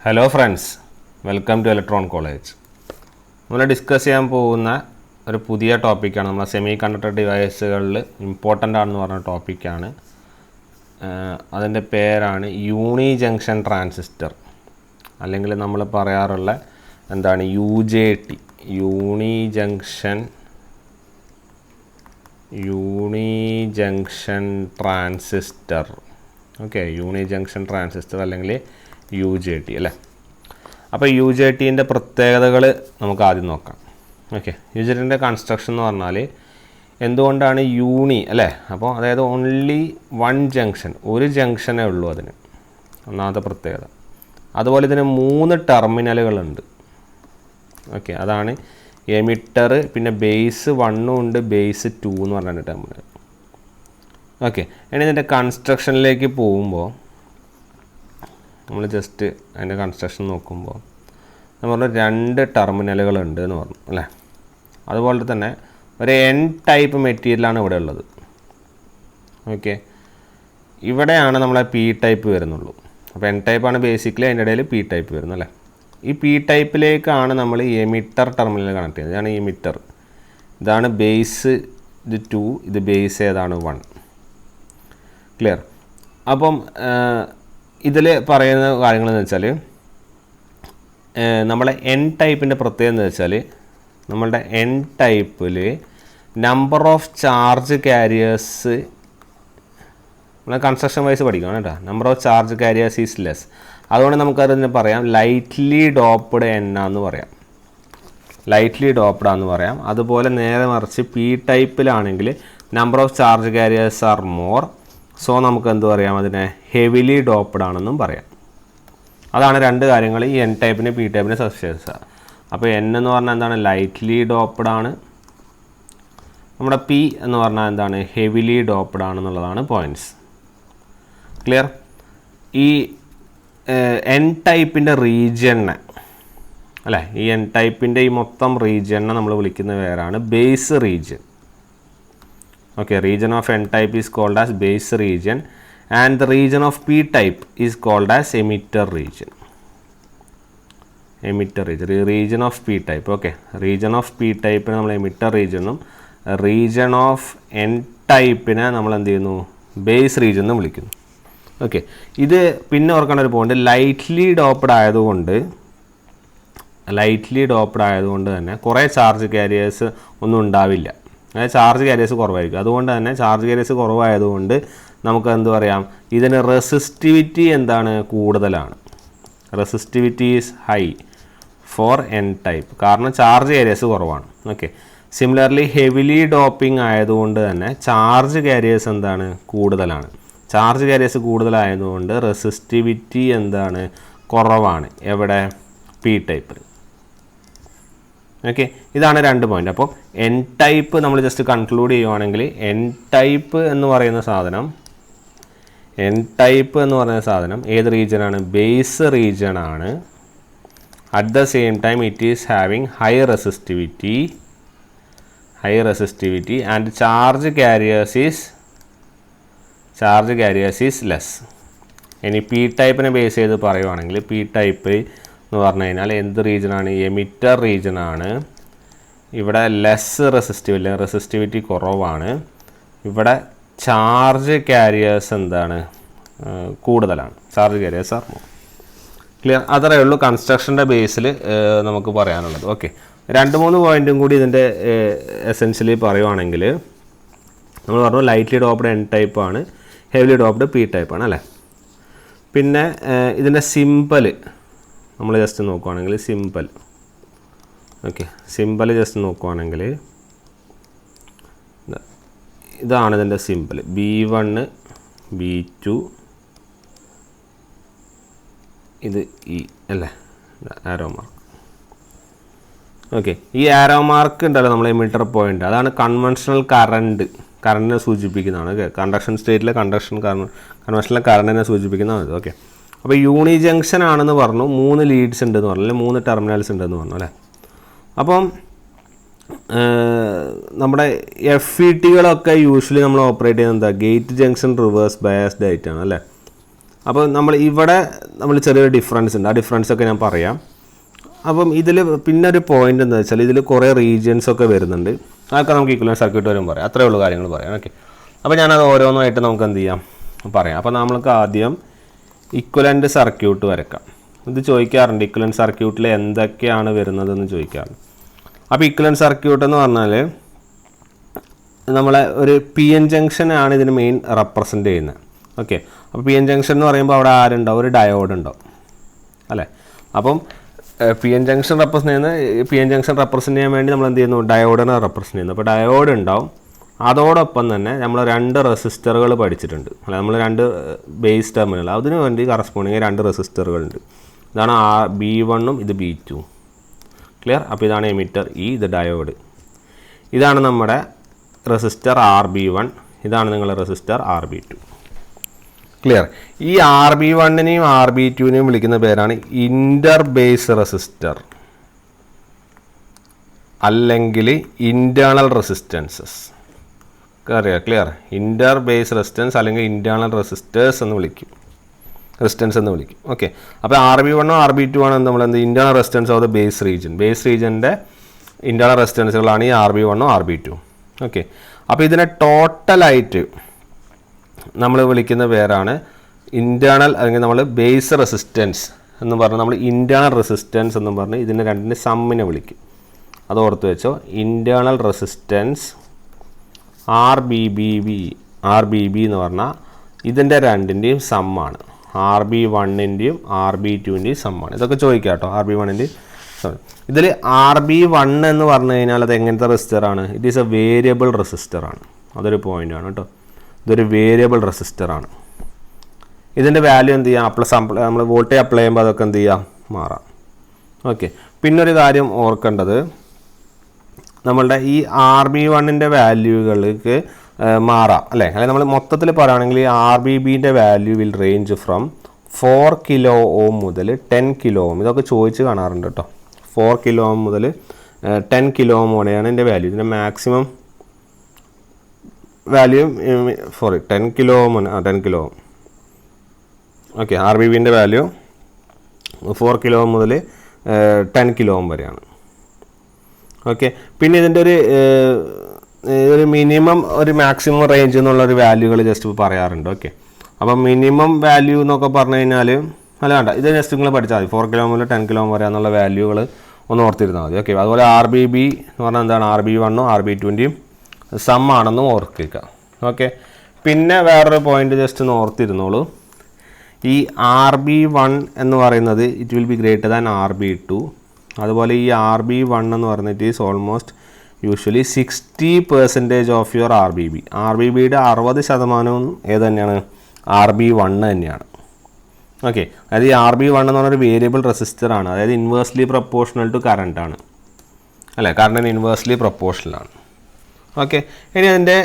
Hello friends, welcome to electron college. നമ്മൾ discuss ചെയ്യാൻ പോകുന്ന ഒരു പുതിയ ടോപ്പിക്കാണ്. നമ്മൾ സെമി കണ്ടക്ടർ ഡിവൈസുകളിൽ ഇമ്പോർട്ടൻ്റ് ആണെന്ന് പറഞ്ഞ ടോപ്പിക്കാണ്. അതിൻ്റെ പേരാണ് യൂണി ജംഗ്ഷൻ ട്രാൻസിസ്റ്റർ, അല്ലെങ്കിൽ നമ്മൾ പറയാറുള്ള എന്താണ് UJT, യൂണി ജംഗ്ഷൻ ട്രാൻസിസ്റ്റർ. ഓക്കെ, യൂണി ജംഗ്ഷൻ ട്രാൻസിസ്റ്റർ അല്ലെങ്കിൽ UJT അല്ലേ. അപ്പോൾ UJTൻ്റെ പ്രത്യേകതകൾ നമുക്ക് ആദ്യം നോക്കാം. ഓക്കെ, UJTൻ്റെ കൺസ്ട്രക്ഷൻ എന്ന് പറഞ്ഞാൽ എന്തുകൊണ്ടാണ് യൂണി അല്ലേ. അപ്പോൾ അതായത് ഓൺലി വൺ ജംഗ്ഷൻ, ഒരു ജംഗ്ഷനേ ഉള്ളൂ അതിന്, ഒന്നാമത്തെ പ്രത്യേകത. അതുപോലെ ഇതിന് 3 ടെർമിനലുകളുണ്ട്. ഓക്കെ, അതാണ് എമിറ്റർ, പിന്നെ ബേസ് 1 ഉണ്ട്, ബേസ് 2 എന്ന് പറഞ്ഞ ടെർമിനൽ. ഓക്കെ, ഇനി ഇതിൻ്റെ കൺസ്ട്രക്ഷനിലേക്ക് പോകുമ്പോൾ നമ്മൾ ജസ്റ്റ് അതിൻ്റെ കൺസ്ട്രക്ഷൻ നോക്കുമ്പോൾ നമ്മൾ പറഞ്ഞു 2 ടെർമിനലുകളുണ്ട് എന്ന് പറഞ്ഞു അല്ലേ. അതുപോലെ തന്നെ ഒരു N ടൈപ്പ് മെറ്റീരിയലാണ് ഇവിടെ ഉള്ളത്. ഓക്കെ, ഇവിടെയാണ് നമ്മളെ P ടൈപ്പ് വരുന്നുള്ളൂ. അപ്പോൾ N ടൈപ്പാണ് ബേസിക്കലി, അതിൻ്റെ ഇടയിൽ P ടൈപ്പ് വരുന്നു അല്ലേ. ഈ P ടൈപ്പിലേക്കാണ് നമ്മൾ എമിറ്റർ ടെർമിനൽ കണക്ട് ചെയ്യുന്നത്. ഇതാണ് എമിറ്റർ, ഇതാണ് ബേസ്, ഇത് 2, ഇത് ബേസ് ഏതാണ് 1. ക്ലിയർ. അപ്പം ഇതിൽ പറയുന്ന കാര്യങ്ങളെന്ന് വെച്ചാൽ നമ്മളെ N ടൈപ്പിൻ്റെ പ്രത്യേകത എന്ന് വെച്ചാൽ നമ്മളുടെ N ടൈപ്പിൽ നമ്പർ ഓഫ് ചാർജ് കാരിയേഴ്സ് നമ്മൾ കൺസ്ട്രക്ഷൻ വൈസ് പഠിക്കണം കേട്ടോ. Number of charge carriers is less. അതുകൊണ്ട് നമുക്കതിന് പറയാം ലൈറ്റ്ലി ഡോപ്ഡ് എന്ന് പറയാം, ലൈറ്റ്ലി ഡോപ്ഡ് ആണെന്ന് പറയാം. അതുപോലെ നേരെ മറിച്ച് P ടൈപ്പിലാണെങ്കിൽ number of charge carriers are more, so നമുക്ക് എന്ത് പറയാം, അതിനെ ഹെവിലി ഡോപ്ഡ് ആണെന്നും പറയാം. അതാണ് 2 കാര്യങ്ങൾ ഈ N ടൈപ്പിന് P ടൈപ്പിന് സവിശേഷത. അപ്പോൾ N എന്ന് പറഞ്ഞാൽ എന്താണ്, ലൈറ്റ്ലി ഡോപ്ഡ് ആണ്. നമ്മുടെ P എന്ന് പറഞ്ഞാൽ എന്താണ്, ഹെവിലി ഡോപ്ഡ് ആണെന്നുള്ളതാണ് പോയിൻറ്റ്സ്. ക്ലിയർ. ഈ N ടൈപ്പിൻ്റെ റീജിയനെ അല്ലേ, ഈ N ടൈപ്പിൻ്റെ ഈ മൊത്തം റീജിയനെ നമ്മൾ വിളിക്കുന്ന പേരാണ് base region. Okay, region of N type is called as base region and the region of P type is called as emitter region. Emitter region, region of P type. Okay, region of P type നെ നമ്മൾ emitter region എന്നും region of N type നെ നമ്മൾ എന്ത് ചെയ്യുന്നു, base region എന്നും വിളിക്കുന്നു. Okay, ഇത് പിന്നെ ഓർക്കേണ്ട ഒരു പോയിന്റ്, ലൈറ്റ്ലി ഡോപ്ഡ് ആയതുകൊണ്ട് തന്നെ കുറേ ചാർജ് കാരിയേഴ്സ് ഒന്നും ഉണ്ടാവില്ല. അതായത് ചാർജ് കാരിയേഴ്സ് കുറവായിരിക്കും. അതുകൊണ്ട് തന്നെ ചാർജ് കാരിയേഴ്സ് കുറവായതുകൊണ്ട് നമുക്ക് എന്ത് പറയാം, ഇതിന് റെസിസ്റ്റിവിറ്റി എന്താണ്, കൂടുതലാണ്. Resistivity is high for N type, കാരണം ചാർജ് കാരിയേഴ്സ് കുറവാണ്. ഓക്കെ, സിമിലർലി ഹെവിലി ഡോപ്പിംഗ് ആയതുകൊണ്ട് തന്നെ ചാർജ് കാരിയേഴ്സ് എന്താണ്, കൂടുതലാണ്. ചാർജ് കാരിയേഴ്സ് കൂടുതലായതുകൊണ്ട് റെസിസ്റ്റിവിറ്റി എന്താണ്, കുറവാണ്. എവിടെ, P ടൈപ്പിൽ. ഓക്കെ, ഇതാണ് 2 പോയിന്റ്. അപ്പോൾ N ടൈപ്പ് നമ്മൾ ജസ്റ്റ് കൺക്ലൂഡ് ചെയ്യുവാണെങ്കിൽ N ടൈപ്പ് എന്ന് പറയുന്ന സാധനം ഏത് റീജിയനാണ്, ബേസ് റീജിയനാണ്. At the same time it is having high resistivity and charge carriers is less. ഇനി P ടൈപ്പിനെ ബേസ് ചെയ്ത് പറയുവാണെങ്കിൽ P ടൈപ്പ് എന്ന് പറഞ്ഞു കഴിഞ്ഞാൽ എന്ത് റീജിയനാണ്, എമിറ്റർ റീജിയനാണ്. ഇവിടെ ലെസ് റെസിസ്റ്റിവിറ്റി കുറവാണ്. ഇവിടെ ചാർജ് കാരിയേഴ്സ് എന്താണ്, കൂടുതലാണ്. Charge carriers are more. Clear. അത്രയേ ഉള്ളൂ കൺസ്ട്രക്ഷൻ്റെ ബേസിൽ നമുക്ക് പറയാനുള്ളത്. ഓക്കെ, 2-3 പോയിൻറ്റും കൂടി ഇതിൻ്റെ എസെൻഷ്യലി പറയുവാണെങ്കിൽ നമ്മൾ പറഞ്ഞു ലൈറ്റ്ലി ഡോപ്ഡ് N ടൈപ്പാണ്, ഹെവിലി ഡോപ്ഡ് P ടൈപ്പാണ് അല്ലേ. പിന്നെ ഇതിൻ്റെ സിമ്പൽ നമ്മൾ ജസ്റ്റ് നോക്കുവാണെങ്കിൽ സിമ്പൽ ജസ്റ്റ് നോക്കുവാണെങ്കിൽ ഇതാണ് ഇതിൻ്റെ സിമ്പൽ, B1 B2 ഇത് E അല്ലേ, ആരോ മാർക്ക്. ഓക്കെ, ഈ ആരോ മാർക്ക് ഉണ്ടല്ലോ നമ്മൾ എമിറ്റർ പോയിന്റ്, അതാണ് കൺവെൻഷണൽ കറണ്ടിനെ സൂചിപ്പിക്കുന്നതാണ്. ഓക്കെ, കണ്ടക്ഷൻ സ്റ്റേറ്റിലെ കൺവെൻഷണൽ കറണ്ടിനെ സൂചിപ്പിക്കുന്നതാണ്. ഓക്കെ, അപ്പോൾ യൂണി ജംഗ്ഷൻ ആണെന്ന് പറഞ്ഞു, 3 ലീഡ്സ് ഉണ്ടെന്ന് പറഞ്ഞു, അല്ലെങ്കിൽ 3 ടെർമിനൽസ് ഉണ്ടെന്ന് പറഞ്ഞു അല്ലേ. അപ്പം നമ്മുടെ FETകളൊക്കെ യൂഷ്വലി നമ്മൾ ഓപ്പറേറ്റ് ചെയ്യുന്നത് എന്താ, ഗേറ്റ് ജംഗ്ഷൻ റിവേഴ്സ് ബയാസ്ഡ് ആയിട്ടാണ് അല്ലേ. അപ്പോൾ ഇവിടെ നമ്മൾ ചെറിയൊരു ഡിഫറൻസ് ഉണ്ട്. ആ ഡിഫറൻസൊക്കെ ഞാൻ പറയാം. അപ്പം ഇതിൽ പിന്നെ ഒരു പോയിന്റ് എന്താ വെച്ചാൽ ഇതിൽ കുറേ റീജിയൻസൊക്കെ വരുന്നുണ്ട്. അതൊക്കെ നമുക്ക് ഇക്വലൻറ്റ് സർക്യൂട്ട് വരും പറയാം. അത്രയേ ഉള്ളൂ കാര്യങ്ങൾ പറയാം. ഓക്കെ, അപ്പോൾ ഞാനത് ഓരോന്നായിട്ട് നമുക്ക് എന്ത് ചെയ്യാം പറയാം. അപ്പോൾ നമ്മൾക്ക് ആദ്യം ഇക്വലൻറ്റ് സർക്യൂട്ട് വരക്കാം. ഇത് ചോദിക്കാറുണ്ട്, ഇക്വലൻറ്റ് സർക്യൂട്ടിൽ എന്തൊക്കെയാണ് വരുന്നതെന്ന് ചോദിക്കാറുണ്ട്. അപ്പോൾ ഇക്വലൻറ്റ് സർക്യൂട്ട് എന്ന് പറഞ്ഞാൽ നമ്മളെ ഒരു പി എൻ ജംഗ്ഷനാണ് ഇതിന് മെയിൻ റെപ്രസെൻ്റ് ചെയ്യുന്നത്. ഓക്കെ, അപ്പോൾ പി എൻ ജംഗ്ഷൻ എന്ന് പറയുമ്പോൾ അവിടെ ആരുണ്ടാവും? ഒരു ഡയോഡ് ഉണ്ടാവും അല്ലേ. അപ്പം പി എൻ ജംഗ്ഷൻ റെപ്രസെൻ്റ് ചെയ്യാൻ വേണ്ടി നമ്മൾ എന്ത് ചെയ്യുന്നു? ഡയോഡിനെ റെപ്രസെൻ്റ് ചെയ്യുന്നു. അപ്പോൾ ഡയോഡ് ഉണ്ടാവും. അതോടൊപ്പം തന്നെ നമ്മൾ 2 റെസിസ്റ്ററുകൾ പഠിച്ചിട്ടുണ്ട് അല്ല, നമ്മൾ 2 ബേസ് ടെർമിനൽ, അതിന് വേണ്ടി കറസ്പോണ്ടിങ് 2 റെസിസ്റ്ററുകളുണ്ട്. ഇതാണ് B1 ഇത് B2. ക്ലിയർ? അപ്പോൾ ഇതാണ് എമിറ്റർ ഇത് ഡയോഡ്. ഇതാണ് നമ്മുടെ റെസിസ്റ്റർ RB1, ഇതാണ് നിങ്ങളുടെ റെസിസ്റ്റർ RB2. ക്ലിയർ? ഈ RB1നെയും RB2നെയും വിളിക്കുന്ന പേരാണ് ഇൻ്റർ ബേസ് റെസിസ്റ്റർ അല്ലെങ്കിൽ ഇൻറ്റേർണൽ റെസിസ്റ്റൻസസ്. അറിയാം? ക്ലിയർ? ഇൻ്റർ ബേസ് റെസിസ്റ്റൻസ് അല്ലെങ്കിൽ ഇൻറ്റേർണൽ റെസിസ്റ്റേഴ്സ് എന്ന് വിളിക്കും, റെസിസ്റ്റൻസ് എന്ന് വിളിക്കും. ഓക്കെ, അപ്പോൾ RB1 RB2 ആണ് നമ്മൾ എന്ത് internal resistance of the base region. Base റീജിയൻ്റെ ഇൻറ്റേർണൽ റെസിസ്റ്റൻസുകളാണ് ഈ RB1 RB2. ഓക്കെ, അപ്പോൾ ഇതിനെ ടോട്ടലായിട്ട് നമ്മൾ വിളിക്കുന്ന പേരാണ് ഇൻറ്റേർണൽ അല്ലെങ്കിൽ നമ്മൾ ബേസ് റെസിസ്റ്റൻസ് എന്ന് പറഞ്ഞാൽ നമ്മൾ ഇൻറ്റേർണൽ റെസിസ്റ്റൻസ് എന്നും പറഞ്ഞ് ഇതിൻ്റെ രണ്ടിൻ്റെ സമ്മിനെ വിളിക്കും. അത് ഓർത്ത് വെച്ചോ. ഇൻറ്റേർണൽ റെസിസ്റ്റൻസ് RBB എന്ന് പറഞ്ഞാൽ ഇതിൻ്റെ രണ്ടിൻ്റെയും സമ്മാണ്. RB1ൻ്റെയും RB2ൻ്റെയും സമ്മാണ്. ഇതൊക്കെ ചോദിക്കാം കേട്ടോ. RB1ൻ്റെയും ഇതിൽ RB1 എന്ന് പറഞ്ഞു കഴിഞ്ഞാൽ അത് എങ്ങനത്തെ റെസിസ്റ്ററാണ്? ഇറ്റ് ഈസ് എ വേരിയബിൾ റെസിസ്റ്ററാണ്. അതൊരു പോയിൻ്റാണ് കേട്ടോ. ഇതൊരു വേരിയബിൾ റെസിസ്റ്ററാണ്. ഇതിൻ്റെ വാല്യൂ എന്ത് ചെയ്യാം? നമ്മൾ വോൾട്ടേജ് അപ്ലൈ ചെയ്യുമ്പോൾ അതൊക്കെ എന്ത് ചെയ്യാം? മാറാം. ഓക്കെ, പിന്നൊരു കാര്യം ഓർക്കേണ്ടത്, നമ്മളുടെ ഈ RB1ൻ്റെ വാല്യൂകൾക്ക് മാറാം അല്ലേ. അല്ലെങ്കിൽ നമ്മൾ മൊത്തത്തിൽ പറയുകയാണെങ്കിൽ RBBൻ്റെ value will range from 4 kilo ohm മുതൽ 10 കിലോ ഓം. ഇതൊക്കെ ചോദിച്ച് കാണാറുണ്ട് കേട്ടോ. 4 കിലോ ഓം മുതൽ 10 കിലോ ഓം വരെയാണ് ഇതിൻ്റെ വാല്യൂ. ഇതിൻ്റെ maximum value 10 kilo ohm 10 kilo ohm. Okay, RBBൻ്റെ വാല്യൂ 4 കിലോ ഓം മുതൽ 10 കിലോ ഓം വരെയാണ്. ഓക്കെ, പിന്നെ ഇതിൻ്റെ ഒരു മിനിമം ഒരു മാക്സിമം റേഞ്ച് എന്നുള്ളൊരു വാല്യൂകൾ ജസ്റ്റ് പറയാറുണ്ട്. ഓക്കെ, അപ്പം മിനിമം വാല്യൂ എന്നൊക്കെ പറഞ്ഞു കഴിഞ്ഞാൽ അല്ല വേണ്ട, ഇത് ജസ്റ്റ് നിങ്ങൾ പഠിച്ചാൽ മതി. 4 കിലോ മുതൽ 10 കിലോ വരെ എന്നുള്ള വാല്യൂകൾ ഒന്ന് ഓർത്തിരുന്നാൽ മതി. ഓക്കെ, അതുപോലെ RBB എന്ന് പറഞ്ഞാൽ എന്താണ്? RB1 RB2ൻ്റെയും സമ്മാണെന്നും ഓർക്കുക. ഓക്കെ, പിന്നെ വേറൊരു പോയിന്റ് ജസ്റ്റ് ഒന്ന് ഓർത്തിരുന്നോളൂ. ഈ RB1 എന്ന് പറയുന്നത് it will be greater than RB2. അതുപോലെ ഈ RB1 എന്ന് പറഞ്ഞിട്ട് is almost usually 60% of your RBB. RBBയുടെ 60% ഏത് തന്നെയാണ്? RB1 തന്നെയാണ്. ഓക്കെ, അതായത് ഈ RB1 എന്ന് പറഞ്ഞൊരു വേരിയബിൾ റെസിസ്റ്ററാണ്. അതായത് ഇൻവേഴ്സ്ലി പ്രൊപ്പോർഷണൽ ടു കറണ്ട് ആണ് അല്ലേ. കറണ്ടിന് ഇൻവേഴ്സ്ലി പ്രൊപ്പോർഷണലാണ്. ഓക്കെ, ഇനി അതിൻ്റെ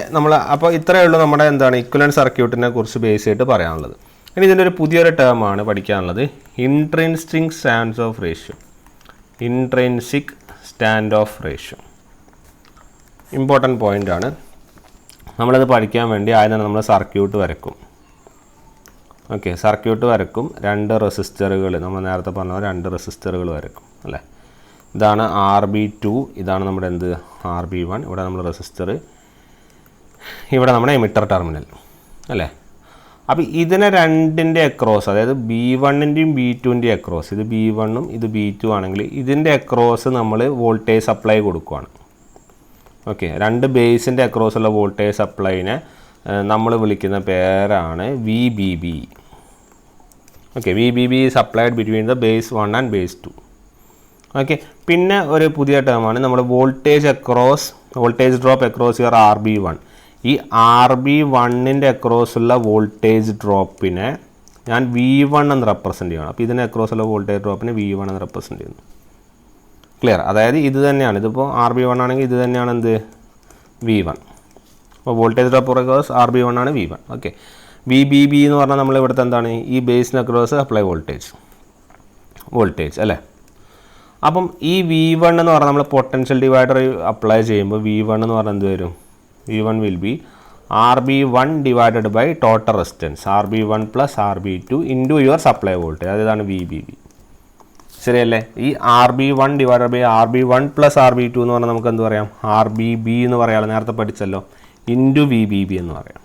അപ്പോൾ ഇത്രയേ ഉള്ളൂ നമ്മുടെ എന്താണ് ഇക്വലൻറ്റ് സർക്യൂട്ടിനെ കുറിച്ച് ബേസ് ചെയ്തിട്ട് പറയാനുള്ളത്. ഇനി ഇതിൻ്റെ ഒരു പുതിയൊരു ടേമാണ് പഠിക്കാനുള്ളത്, intrinsic stand off ratio. Intrinsic stand off ratio important പോയിൻ്റാണ്. നമ്മളത് പഠിക്കാൻ വേണ്ടി ആദ്യം നമ്മൾ സർക്യൂട്ട് വരക്കും. ഓക്കെ, സർക്യൂട്ട് വരക്കും. 2 റെസിസ്റ്ററുകൾ നമ്മൾ നേരത്തെ പറഞ്ഞ 2 റെസിസ്റ്ററുകൾ വരക്കും അല്ലേ. ഇതാണ് RB2, ഇതാണ് നമ്മുടെ എന്ത് RB1. ഇവിടെ നമ്മൾ റെസിസ്റ്റർ, ഇവിടെ നമ്മുടെ എമിറ്റർ ടെർമിനൽ അല്ലേ. അപ്പോൾ ഇതിനെ രണ്ടിൻ്റെ അക്രോസ്, അതായത് B1ൻ്റെയും B2ൻ്റെയും അക്രോസ്, ഇത് B1ഉം ഇത് B2 ആണെങ്കിൽ ഇതിൻ്റെ അക്രോസ് നമ്മൾ വോൾട്ടേജ് സപ്ലൈ കൊടുക്കുകയാണ്. ഓക്കെ, 2 ബേസിൻ്റെ അക്രോസുള്ള വോൾട്ടേജ് സപ്ലൈനെ നമ്മൾ വിളിക്കുന്ന പേരാണ് VBB. Okay, VBB is applied between the base 1 and base 2. Okay, പിന്നെ ഒരു പുതിയ ടേമാണ് നമ്മൾ voltage drop across your RB1. ഈ RB1ൻ്റെ അക്രോസുള്ള വോൾട്ടേജ് ഡ്രോപ്പിനെ ഞാൻ V1 എന്ന് റെപ്രസെൻ്റ് ചെയ്യണം. അപ്പോൾ ഇതിന് അക്രോസുള്ള വോൾട്ടേജ് ഡ്രോപ്പിനെ V1 എന്ന് റെപ്രസെൻ്റ് ചെയ്യുന്നു. ക്ലിയർ? അതായത് ഇത് തന്നെയാണ്, ഇതിപ്പോൾ RB1 ആണെങ്കിൽ ഇത് തന്നെയാണ് എന്ത് V1. അപ്പോൾ വോൾട്ടേജ് ഡ്രോപ്പ് അക്രോസ് RB1 ആണ് V1. ഓക്കെ, VBB എന്ന് പറഞ്ഞാൽ നമ്മൾ ഇവിടുത്തെ എന്താണ് ഈ ബേസിന് അക്രോസ് അപ്ലൈ വോൾട്ടേജ് അല്ലേ. അപ്പം ഈ V1 എന്ന് പറഞ്ഞാൽ നമ്മൾ പൊട്ടൻഷ്യൽ ഡിവൈഡർ അപ്ലൈ ചെയ്യുമ്പോൾ V1 എന്ന് പറഞ്ഞാൽ എന്ത് വരും? V1 will be RB1 divided by total resistance RB1 plus RB2 into your supply voltage, അതാണ് VBB. ശരിയല്ലേ? ഈ RB1 divided by RB1 plus RB2 എന്ന് പറഞ്ഞാൽ നമുക്ക് എന്ത് പറയാം? RBB എന്ന് പറയാമല്ലോ, നേരത്തെ പഠിച്ചല്ലോ, ഇൻറ്റു VBB എന്ന് പറയാം.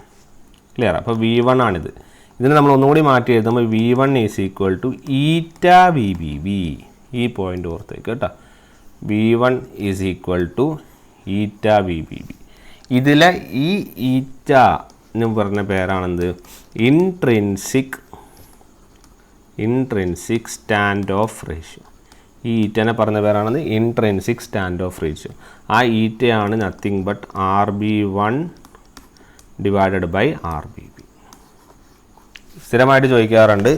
ക്ലിയർ? അപ്പോൾ V1 ആണിത്. ഇതിനെ നമ്മൾ ഒന്നുകൂടി മാറ്റി എഴുതുമ്പോൾ V1 is equal to eta VBB. ഈ പോയിൻ്റ് ഓർത്തേക്ക് കേട്ടോ. V1 is equal to eta VBB. ഇതിലെ ഈ ഈറ്റ എന്ന് പറഞ്ഞ പേരാണെന്ത്? Intrinsic stand off ratio. ഈ ഈറ്റനെ പറഞ്ഞ പേരാണെന്ന് ഇൻട്രിൻസിക് സ്റ്റാൻഡ് ഓഫ് റേഷ്യോ. ആ ഈറ്റയാണ് nothing but RB1 divided by RBB. സ്ഥിരമായിട്ട് ചോദിക്കാറുണ്ട്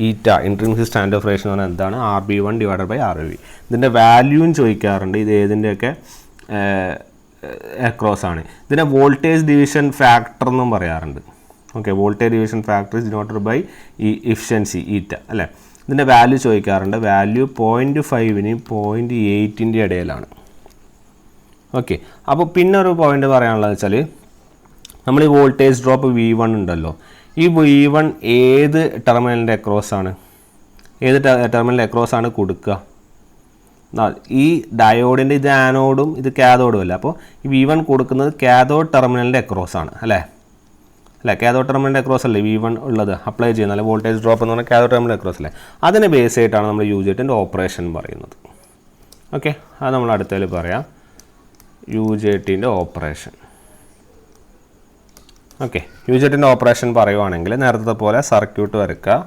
ഈറ്റ ഇൻട്രിൻസിക് സ്റ്റാൻഡ് ഓഫ് റേഷ്യോ എന്ന് പറഞ്ഞാൽ എന്താണ്? RB1 divided by RBB. ഇതിൻ്റെ വാല്യൂവും ചോദിക്കാറുണ്ട്. ഇത് ഏതിൻ്റെയൊക്കെ അക്രോസ് ആണ്. ഇതിനെ വോൾട്ടേജ് ഡിവിഷൻ ഫാക്ടർ എന്നും പറയാറുണ്ട്. Okay, voltage division factor is denoted by ഈ എഫിഷ്യൻസി ഈറ്റ അല്ലേ. ഇതിൻ്റെ വാല്യൂ ചോദിക്കാറുണ്ട്. വാല്യൂ 0.5-നും 0.8-ൻ്റെ ഇടയിലാണ്. ഓക്കെ, അപ്പോൾ പിന്നെ ഒരു പോയിന്റ് പറയാനുള്ളത് വെച്ചാൽ നമ്മൾ ഈ വോൾട്ടേജ് ഡ്രോപ്പ് V1 ഉണ്ടല്ലോ, ഈ V1 ഏത് ടെർമിനലിൻ്റെ അക്രോസ് ആണ്? ഏത് ടെർമിനലിൻ്റെ അക്രോസ് ആണ് കൊടുക്കുക? ഈ ഡയോഡിൻ്റെ ഇത് ആനോഡും ഇത് കാഥോഡും അല്ല. അപ്പോൾ ഈ V1 കൊടുക്കുന്നത് കാഥോഡ് ടെർമിനലിൻ്റെ അക്രോസ് ആണ് അല്ലേ? കാഥോഡ് ടെർമിനലിൻ്റെ അക്രോസ് അല്ലേ V1 ഉള്ളത് അപ്ലൈ ചെയ്യുന്നത്? അല്ലെ വോൾട്ടേജ് ഡ്രോപ്പ് എന്ന് പറഞ്ഞാൽ കാഥോഡ് ടെർമിനൽ അക്രോസ് അല്ലേ? അതിനെ ബേസ് ആയിട്ടാണ് നമ്മൾ UJTൻ്റെ ഓപ്പറേഷൻ പറയുന്നത്. ഓക്കെ, അത് നമ്മൾ അടുത്തതിൽ പറയാം. UJTൻ്റെ ഓപ്പറേഷൻ. ഓക്കെ, UJTൻ്റെ ഓപ്പറേഷൻ പറയുവാണെങ്കിൽ നേരത്തെ പോലെ സർക്യൂട്ട് വരയ്ക്കുക.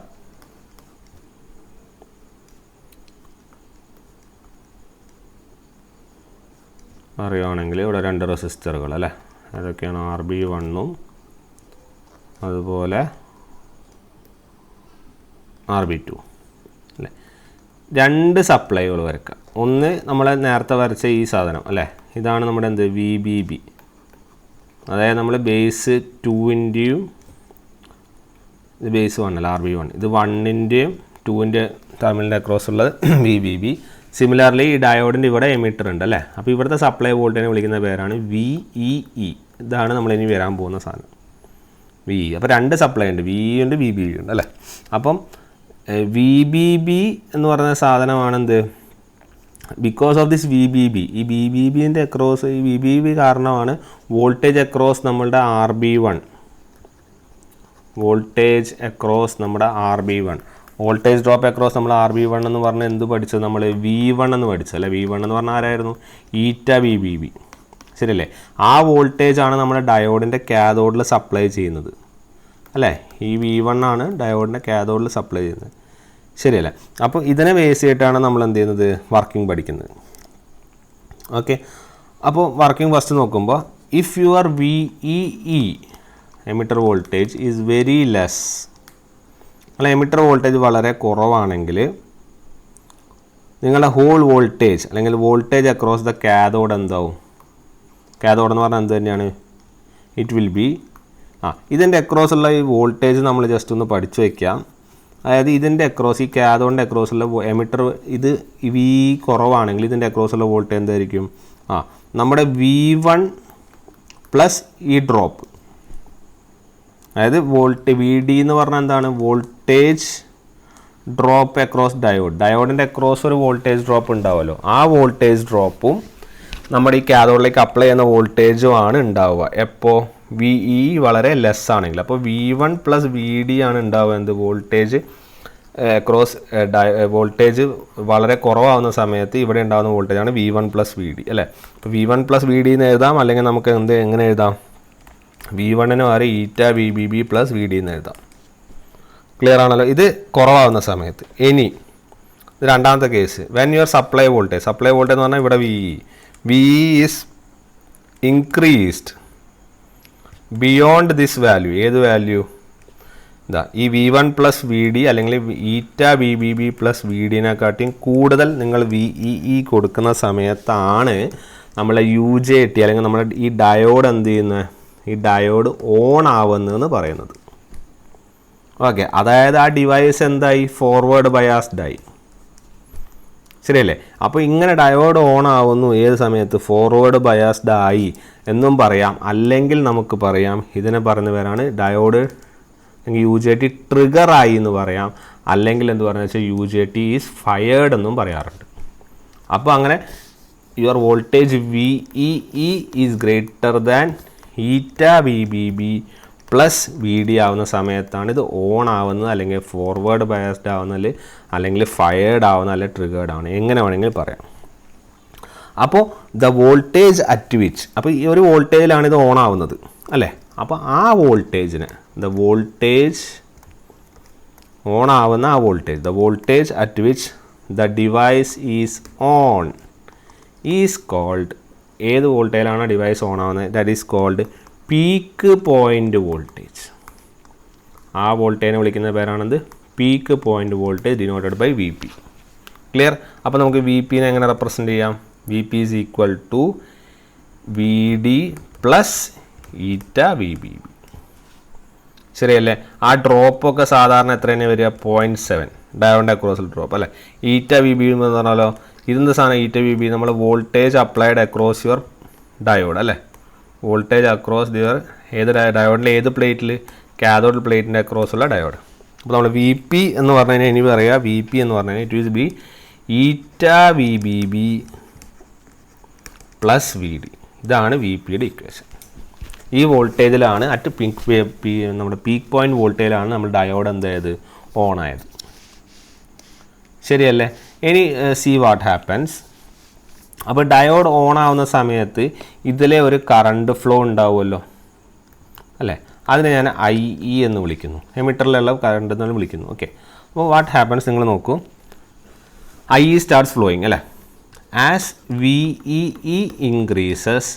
അറിയുവാണെങ്കിൽ ഇവിടെ 2 റെസിസ്റ്ററുകൾ അല്ലേ, അതൊക്കെയാണ് RB1ഉം അതുപോലെ RB2 അല്ലേ. 2 സപ്ലൈകൾ വരയ്ക്കുക. ഒന്ന് നമ്മൾ നേരത്തെ വരച്ച ഈ സാധനം അല്ലേ, ഇതാണ് നമ്മുടെ എന്ത് VBB. അതായത് നമ്മൾ ബേസ് 2-ൻ്റെയും ഇത് ബേസ് 1 അല്ല RB1, ഇത് 1-ൻ്റെയും 2-ൻ്റെ ടെർമിനലിൻ്റെ അക്രോസ് ഉള്ളത് VBB. സിമിലർലി ഈ ഡയോഡിൻ്റെ ഇവിടെ എമിറ്റർ ഉണ്ട് അല്ലേ. അപ്പോൾ ഇവിടുത്തെ സപ്ലൈ വോൾട്ടേജിനെ വിളിക്കുന്ന പേരാണ് VEE. ഇതാണ് നമ്മളിനി വരാൻ പോകുന്ന സാധനം VE. അപ്പോൾ 2 സപ്ലൈ ഉണ്ട്, VE ഉണ്ട് VBB ഉണ്ട് അല്ലേ. അപ്പം VBB എന്ന് പറയുന്ന സാധനമാണെന്ത്? ബിക്കോസ് ഓഫ് ദിസ് VBB, ഈ VBBൻ്റെ അക്രോസ്, ഈ VBB കാരണമാണ് വോൾട്ടേജ് അക്രോസ് നമ്മളുടെ RB1, വോൾട്ടേജ് അക്രോസ് നമ്മുടെ RB1, വോൾട്ടേജ് ഡ്രോപ്പ് അക്രോസ് നമ്മൾ RB1 എന്ന് പറഞ്ഞാൽ എന്ത് പഠിച്ചത്? നമ്മൾ V1 എന്ന് പഠിച്ചല്ലേ. V1 എന്ന് പറഞ്ഞാൽ ആരായിരുന്നു? ഈറ്റ VBB. ശരിയല്ലേ? ആ വോൾട്ടേജ് ആണ് നമ്മുടെ ഡയോഡിൻ്റെ കാഥോഡിൽ സപ്ലൈ ചെയ്യുന്നത് അല്ലേ. ഈ V1 ആണ് ഡയോഡിൻ്റെ കാഥോഡിൽ സപ്ലൈ ചെയ്യുന്നത്. ശരിയല്ലേ? അപ്പോൾ ഇതിനെ ബേസ് ചെയ്തിട്ടാണ് നമ്മൾ എന്ത് ചെയ്യുന്നത്? വർക്കിംഗ് പഠിക്കുന്നത്. ഓക്കെ, അപ്പോൾ വർക്കിംഗ് ഫസ്റ്റ് നോക്കുമ്പോൾ if your VEE emitter voltage is very less, അല്ല എമിറ്റർ വോൾട്ടേജ് വളരെ കുറവാണെങ്കിൽ നിങ്ങളുടെ ഹോൾ വോൾട്ടേജ് അല്ലെങ്കിൽ വോൾട്ടേജ് അക്രോസ് ദ കാഥോഡ് എന്താവും? കാഥോഡ് എന്ന് പറഞ്ഞാൽ എന്ത് തന്നെയാണ്? ഇറ്റ് വിൽ ബി ഇതിൻ്റെ അക്രോസ് ഉള്ള ഈ വോൾട്ടേജ് നമ്മൾ ജസ്റ്റ് ഒന്ന് പഠിച്ചു വയ്ക്കാം. അതായത് ഇതിൻ്റെ അക്രോസ്, ഈ കാഥോഡിൻ്റെ അക്രോസ് ഉള്ള എമിറ്റർ ഇത് V കുറവാണെങ്കിൽ ഇതിൻ്റെ അക്രോസ് ഉള്ള വോൾട്ടേജ് എന്തായിരിക്കും? നമ്മുടെ V1 പ്ലസ് ഈ ഡ്രോപ്പ്, അതായത് VD എന്ന് പറഞ്ഞാൽ എന്താണ്? Voltage drop across diode. ഡയോഡിൻ്റെ അക്രോസ് ഒരു വോൾട്ടേജ് ഡ്രോപ്പ് ഉണ്ടാവുമല്ലോ, ആ വോൾട്ടേജ് ഡ്രോപ്പും നമ്മുടെ ഈ കാഥോഡിലേക്ക് അപ്ലൈ ചെയ്യുന്ന വോൾട്ടേജും ആണ് ഉണ്ടാവുക. എപ്പോൾ? VE വളരെ ലെസ് ആണെങ്കിൽ. അപ്പോൾ V1 പ്ലസ് VD ആണ് ഉണ്ടാവുക എന്ത്? വോൾട്ടേജ് അക്രോസ് വോൾട്ടേജ് വളരെ കുറവാകുന്ന സമയത്ത് ഇവിടെ ഉണ്ടാകുന്ന വോൾട്ടേജാണ് V1 പ്ലസ് VD അല്ലേ. അപ്പോൾ V1 പ്ലസ് VD എന്ന് എഴുതാം, അല്ലെങ്കിൽ നമുക്ക് എങ്ങനെ എഴുതാം? V1-ന് പകരം ഈറ്റ VBB പ്ലസ് VD എന്ന് എഴുതാം. ക്ലിയർ ആണല്ലോ? ഇത് കുറവാകുന്ന സമയത്ത്. ഇനി ഇത് രണ്ടാമത്തെ case, when your supply voltage എന്ന് പറഞ്ഞാൽ ഇവിടെ VE is increased beyond this value. ഏത് വാല്യൂ? ഇതാ ഈ V1 പ്ലസ് VD അല്ലെങ്കിൽ ഈറ്റ VBB പ്ലസ് VD-നെക്കാട്ടിയും കൂടുതൽ നിങ്ങൾ VEE കൊടുക്കുന്ന സമയത്താണ് നമ്മളെ UJT അല്ലെങ്കിൽ നമ്മുടെ ഈ ഡയോഡ് എന്ത് ചെയ്യുന്നത്? ഈ ഡയോഡ് ഓൺ ആവുന്നതെന്ന് പറയുന്നത്. ഓക്കെ, അതായത് ആ ഡിവൈസ് എന്തായി? ഫോർവേഡ് ബയാസ്ഡ് ആയി. ശരിയല്ലേ? അപ്പോൾ ഇങ്ങനെ ഡയോഡ് ഓൺ ആവുന്നു ഏത് സമയത്ത്? ഫോർവേഡ് ബയാസ്ഡ് ആയി എന്നും പറയാം, അല്ലെങ്കിൽ നമുക്ക് പറയാം ഇതിനെ പറയുന്ന പേരാണ് ഡയോഡ് UJT ട്രിഗർ ആയി എന്ന് പറയാം, അല്ലെങ്കിൽ എന്ത് പറയുക വെച്ചാൽ UJT ഈസ് ഫയേർഡ് എന്നും പറയാറുണ്ട്. അപ്പോൾ അങ്ങനെ your voltage VEE is greater than ഈറ്റ VBB പ്ലസ് VD ആവുന്ന സമയത്താണ് ഇത് ഓൺ ആവുന്നത്, അല്ലെങ്കിൽ ഫോർവേഡ് ബയാസ്ഡ് ആവുന്നത്, അല്ലെങ്കിൽ ഫയേർഡ് ആവുന്നത്, അല്ലെങ്കിൽ ട്രിഗേർഡ് ആവുന്നത്, എങ്ങനെ വേണമെങ്കിൽ പറയാം. അപ്പോൾ ദ വോൾട്ടേജ് അറ്റ് വിച്ച്, അപ്പോൾ ഈ ഒരു വോൾട്ടേജിലാണ് ഇത് ഓൺ ആവുന്നത് അല്ലേ? അപ്പോൾ ആ വോൾട്ടേജിന് ദ വോൾട്ടേജ് ഓൺ ആവുന്ന ആ voltage, the voltage at which the device is on is called, ഏത് വോൾട്ടേജിലാണ് ഡിവൈസ് ഓൺ ആവുന്നത്? That is called peak point voltage. ആ വോൾട്ടേജിനെ വിളിക്കുന്ന പേരാണെന്ത്? Peak point voltage denoted by VP. Clear? അപ്പോൾ നമുക്ക് VPനെ എങ്ങനെ റെപ്രസെൻറ്റ് ചെയ്യാം? VP is equal to VD plus eta VBB. ശരിയല്ലേ? ആ ഡ്രോപ്പൊക്കെ സാധാരണ എത്ര തന്നെ വരിക? 0.7 ഡയോഡിൻ്റെ അക്രോസിൽ ഡ്രോപ്പ് അല്ലേ? ഈറ്റ VB എന്ന് പറഞ്ഞാലോ ഇതെന്ത് സാധനം? ഈറ്റ VB നമ്മൾ voltage applied across your diode അല്ലേ? വോൾട്ടേജ് അക്രോസ് യുവർ ഏത് ഡയോഡിൻ്റെ ഏത് പ്ലേറ്റിൽ? കാഥോഡ് പ്ലേറ്റിൻ്റെ അക്രോസുള്ള ഡയോഡ്. അപ്പോൾ നമ്മൾ VP എന്ന് പറഞ്ഞു കഴിഞ്ഞാൽ ഇനി പറയുക VP എന്ന് പറഞ്ഞു കഴിഞ്ഞാൽ it is B eta VBB plus VD. ഇതാണ് VPയുടെ ഇക്വേഷൻ. ഈ വോൾട്ടേജിലാണ് അറ്റ് നമ്മുടെ പീക്ക് പോയിൻ്റ് വോൾട്ടേജിലാണ് നമ്മൾ ഡയോഡ് എന്തായത് ഓൺ ആയത്. ശരിയല്ലേ? ഇനി സി വാട്ട് ഹാപ്പൻസ്. അപ്പോൾ ഡയോഡ് ഓൺ ആവുന്ന സമയത്ത് ഇതിലെ ഒരു കറണ്ട് ഫ്ലോ ഉണ്ടാവുമല്ലോ അല്ലേ? അതിനെ ഞാൻ IE എന്ന് വിളിക്കുന്നു, എമിറ്ററിലുള്ള കറണ്ട് എന്ന് വിളിക്കുന്നു. ഓക്കെ, അപ്പോൾ വാട്ട് ഹാപ്പൻസ് നിങ്ങൾ നോക്കൂ, IE സ്റ്റാർട്ട്സ് ഫ്ലോയിങ് അല്ലേ? ആസ് VEE ഇൻക്രീസസ്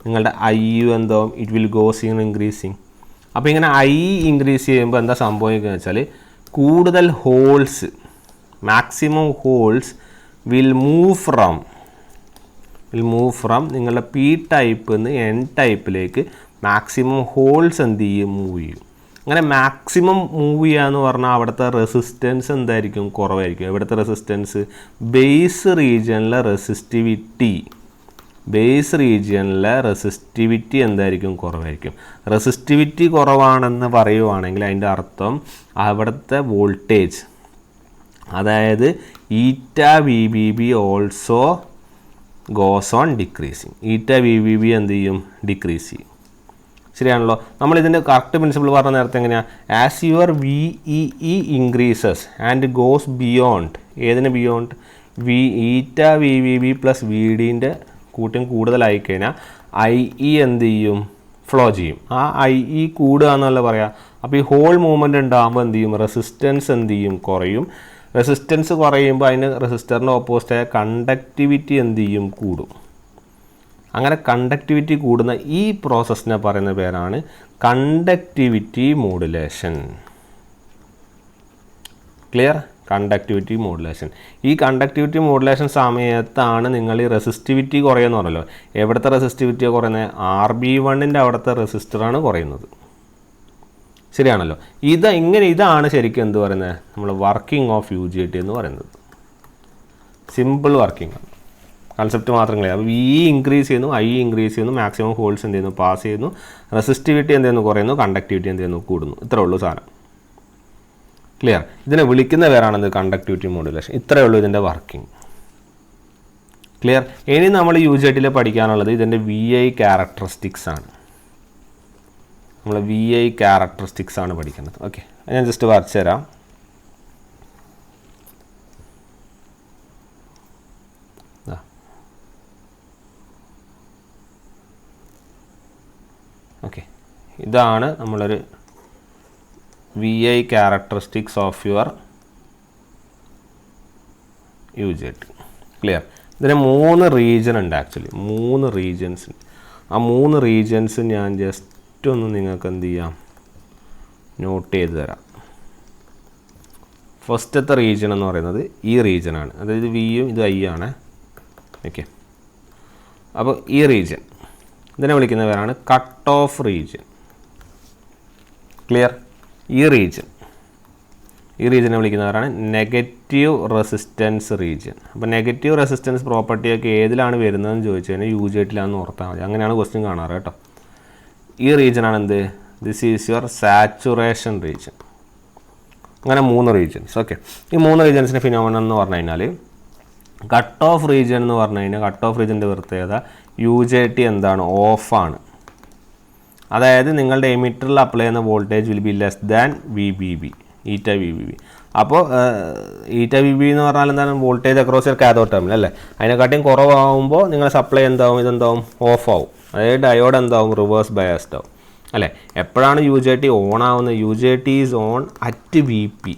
നിങ്ങളുടെ IU എന്തോ it will goes in increasing. അപ്പോൾ ഇങ്ങനെ IE ഇൻക്രീസ് ചെയ്യുമ്പോൾ എന്താ സംഭവിക്കുക വെച്ചാൽ കൂടുതൽ holes, maximum holes will move from നിങ്ങളുടെ P ടൈപ്പിൽ നിന്ന് N ടൈപ്പിലേക്ക് മാക്സിമം ഹോൾസ് എന്ത് ചെയ്യും? മൂവ് ചെയ്യും. അങ്ങനെ മാക്സിമം മൂവ് ചെയ്യുക എന്ന് പറഞ്ഞാൽ അവിടുത്തെ റെസിസ്റ്റൻസ് എന്തായിരിക്കും? കുറവായിരിക്കും. എവിടുത്തെ റെസിസ്റ്റൻസ്? ബേസ് റീജിയനിലെ റെസിസ്റ്റിവിറ്റി എന്തായിരിക്കും? കുറവായിരിക്കും. റെസിസ്റ്റിവിറ്റി കുറവാണെന്ന് പറയുവാണെങ്കിൽ അതിൻ്റെ അർത്ഥം അവിടുത്തെ വോൾട്ടേജ്, അതായത് ഈറ്റ VBB also goes on decreasing. ഈറ്റ VBB എന്ത് ചെയ്യും? ഡിക്രീസ് ചെയ്യും. ശരിയാണല്ലോ? നമ്മളിതിൻ്റെ കറക്റ്റ് പ്രിൻസിപ്പിൾ പറഞ്ഞ നേരത്തെ എങ്ങനെയാണ്? As your VEE increases and goes beyond, ഏതിന് ബിയോണ്ട്? ഈറ്റ VBB പ്ലസ് VDൻ്റെ കൂട്ടം കൂടുതലായി കഴിഞ്ഞാൽ IE എന്ത് ചെയ്യും? ഫ്ലോ ചെയ്യും. ആ IE കൂടുക എന്നല്ല പറയാം. അപ്പോൾ ഈ ഹോൾ മൂവ്മെൻറ്റ് ഉണ്ടാകുമ്പോൾ എന്ത് ചെയ്യും? റെസിസ്റ്റൻസ് എന്ത് ചെയ്യും? കുറയും. റെസിസ്റ്റൻസ് കുറയുമ്പോൾ അതിന് റെസിസ്റ്ററിൻ്റെ ഓപ്പോസിറ്റായ കണ്ടക്ടിവിറ്റി എന്ത് ചെയ്യും? കൂടും. അങ്ങനെ കണ്ടക്ടിവിറ്റി കൂടുന്ന ഈ പ്രോസസ്സിനെ പറയുന്ന പേരാണ് conductivity modulation. Clear? Conductivity modulation. ഈ കണ്ടക്ടിവിറ്റി മോഡുലേഷൻ സമയത്താണ് നിങ്ങൾ ഈ റെസിസ്റ്റിവിറ്റി കുറയുമെന്ന് പറഞ്ഞല്ലോ. എവിടുത്തെ റെസിസ്റ്റിവിറ്റിയാണ് കുറയുന്നത്? RB1ൻ്റെ അവിടുത്തെ റെസിസ്റ്ററാണ് കുറയുന്നത്. ശരിയാണല്ലോ? ഇതാണ് ശരിക്കും എന്ത് പറയുന്നത്? നമ്മൾ വർക്കിംഗ് ഓഫ് UJT എന്ന് പറയുന്നത്. സിമ്പിൾ വർക്കിംഗ് ആണ്, കൺസെപ്റ്റ് മാത്രം കളയാം. അപ്പോൾ VE ഇൻക്രീസ് ചെയ്യുന്നു, IE ഇൻക്രീസ് ചെയ്യുന്നു, മാക്സിമം ഹോൾസ് എന്ത് ചെയ്യുന്നു? പാസ് ചെയ്യുന്നു. റെസിസ്റ്റിവിറ്റി എന്ത് ചെയ്യുന്നു? കുറയുന്നു. കണ്ടക്ടിവിറ്റി എന്ത് ചെയ്യുന്നു? കൂടുന്നു. ഇത്രേ ഉള്ളൂ സാധനം. ക്ലിയർ? ഇതിനെ വിളിക്കുന്ന പേരാണെന്ത്? Conductivity modulation. ഇത്രയേ ഉള്ളൂ ഇതിൻ്റെ വർക്കിംഗ്. ക്ലിയർ? ഇനി നമ്മൾ UJTയിൽ പഠിക്കാനുള്ളത് ഇതിൻ്റെ VI ക്യാരക്ടറിസ്റ്റിക്സ് ആണ്. നമ്മൾ VI ക്യാരക്ടറിസ്റ്റിക്സ് ആണ് പഠിക്കുന്നത്. ഓക്കെ, ഞാൻ ജസ്റ്റ് വരച്ചു തരാം. ഓക്കെ, ഇതാണ് നമ്മളൊരു VI characteristics of your UJT. Clear? ഇതിന് 3 റീജിയൻ ഉണ്ട്. Actually 3 regions. ആ 3 റീജിയൻസ് ഞാൻ ജസ്റ്റ് ഒന്ന് നിങ്ങൾക്ക് എന്ത് ചെയ്യാം? നോട്ട് ചെയ്ത് തരാം. ഫസ്റ്റത്തെ റീജിയൻ എന്ന് പറയുന്നത് ഈ റീജിയനാണ്, അതായത് വിയും ഇത് I ആണ്. ഓക്കെ, അപ്പോൾ ഈ റീജിയൻ ഇതിനെ വിളിക്കുന്ന പേരാണ് കട്ട് ഓഫ് റീജിയൻ. ക്ലിയർ? ഈ റീജിയനെ വിളിക്കുന്നവരാണ് നെഗറ്റീവ് നെഗറ്റീവ് റെസിസ്റ്റൻസ് റീജിയൻ. അപ്പോൾ നെഗറ്റീവ് റെസിസ്റ്റൻസ് പ്രോപ്പർട്ടിയൊക്കെ ഏതിലാണ് വരുന്നതെന്ന് ചോദിച്ചു കഴിഞ്ഞാൽ UJT-ലാണെന്ന് ഓർത്താൽ മതി. അങ്ങനെയാണ് ക്വസ്റ്റ്യൻ കാണാറ് കേട്ടോ. ഈ റീജിയനാണ് എന്ത്? This is your saturation region. അങ്ങനെ 3 റീജിയൻസ്. ഓക്കെ, ഈ 3 റീജിയൻസിൻ്റെ ഫിനോമിനൻ എന്ന് പറഞ്ഞു കഴിഞ്ഞാൽ കട്ട് ഓഫ് റീജിയൻ എന്ന് പറഞ്ഞു കഴിഞ്ഞാൽ കട്ട് ഓഫ് റീജിയൻ്റെ പ്രത്യേകത UJT എന്താണ്? ഓഫാണ്. അതായത് നിങ്ങളുടെ എമിറ്ററിൽ അപ്ലൈ ചെയ്യുന്ന voltage will be less than VBB, ഈറ്റ VBB. അപ്പോൾ ഈറ്റ VBB എന്ന് പറഞ്ഞാൽ എന്താണ്? Voltage across your cathode terminal അല്ലേ. അതിനെക്കാട്ടിയും കുറവാകുമ്പോൾ നിങ്ങളുടെ സപ്ലൈ എന്താവും? ഇതെന്താവും? ഓഫ് ആവും. അതായത് ഡയോഡ് എന്താവും? റിവേഴ്സ് ബയാസ്ഡ് ആവും അല്ലേ. എപ്പോഴാണ് UJT ഓൺ ആവുന്നത്? UJT is on at VP.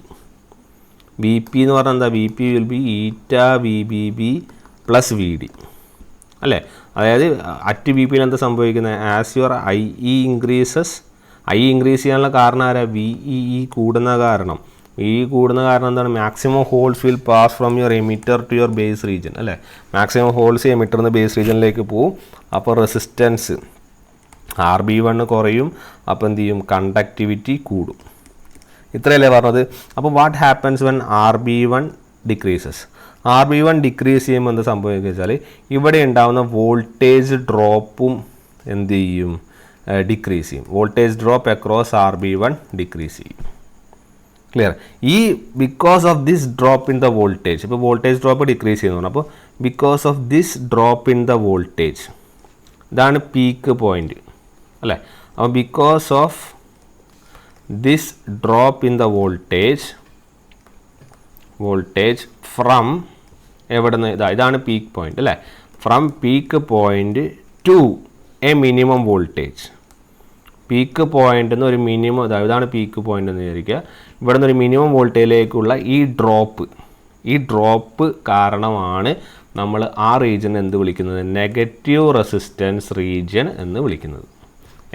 VP എന്ന് പറഞ്ഞാൽ എന്താ? VP will be eta VBB plus VD അല്ലേ. അതായത് അറ്റ് VPയിൽ എന്താ സംഭവിക്കുന്നത്? As your IE increases, increase ചെയ്യാനുള്ള കാരണം ആരാ? VEE കൂടുന്ന കാരണം. കൂടുന്ന കാരണം എന്താണ്? Maximum holes will pass from your emitter to your base region അല്ലേ. മാക്സിമം ഹോൾസ് എമിറ്ററിൽ നിന്ന് ബേസ് റീജിയനിലേക്ക് പോവും. അപ്പോൾ റെസിസ്റ്റൻസ് RB1 കുറയും. അപ്പോൾ എന്ത് ചെയ്യും? കണ്ടക്ടിവിറ്റി കൂടും. ഇത്രയല്ലേ പറഞ്ഞത്. അപ്പോൾ what happens when RB1 decreases? RB1 decrease ചെയ്യുമ്പോൾ എന്താ സംഭവിക്കുക വെച്ചാൽ ഇവിടെ ഉണ്ടാകുന്ന വോൾട്ടേജ് ഡ്രോപ്പും എന്ത് ചെയ്യും? ഡിക്രീസ് ചെയ്യും. Voltage drop across RB1 decrease ചെയ്യും. Clear? Because of this drop in the voltage, ഇപ്പോൾ വോൾട്ടേജ് ഡ്രോപ്പ് ഡിക്രീസ് ചെയ്യുന്നു. അപ്പോൾ because of this drop in the voltage, ഇതാണ് പീക്ക് പോയിന്റ് അല്ലേ. അപ്പോൾ because of this drop in the voltage from എവിടെ നിന്ന്? ഇതാണ് പീക്ക് പോയിന്റ് അല്ലേ. From peak point to a minimum voltage. Peak point എന്ന് ഒരു മിനിമം, ഇതാണ് പീക്ക് പോയിന്റ് എന്ന് വിചാരിക്കുക. ഇവിടെ നിന്ന് ഒരു മിനിമം വോൾട്ടേജിലേക്കുള്ള ഈ ഡ്രോപ്പ് കാരണമാണ് നമ്മൾ ആ റീജിയൻ എന്ത് വിളിക്കുന്നത്? നെഗറ്റീവ് റെസിസ്റ്റൻസ് റീജിയൻ എന്ന് വിളിക്കുന്നത്.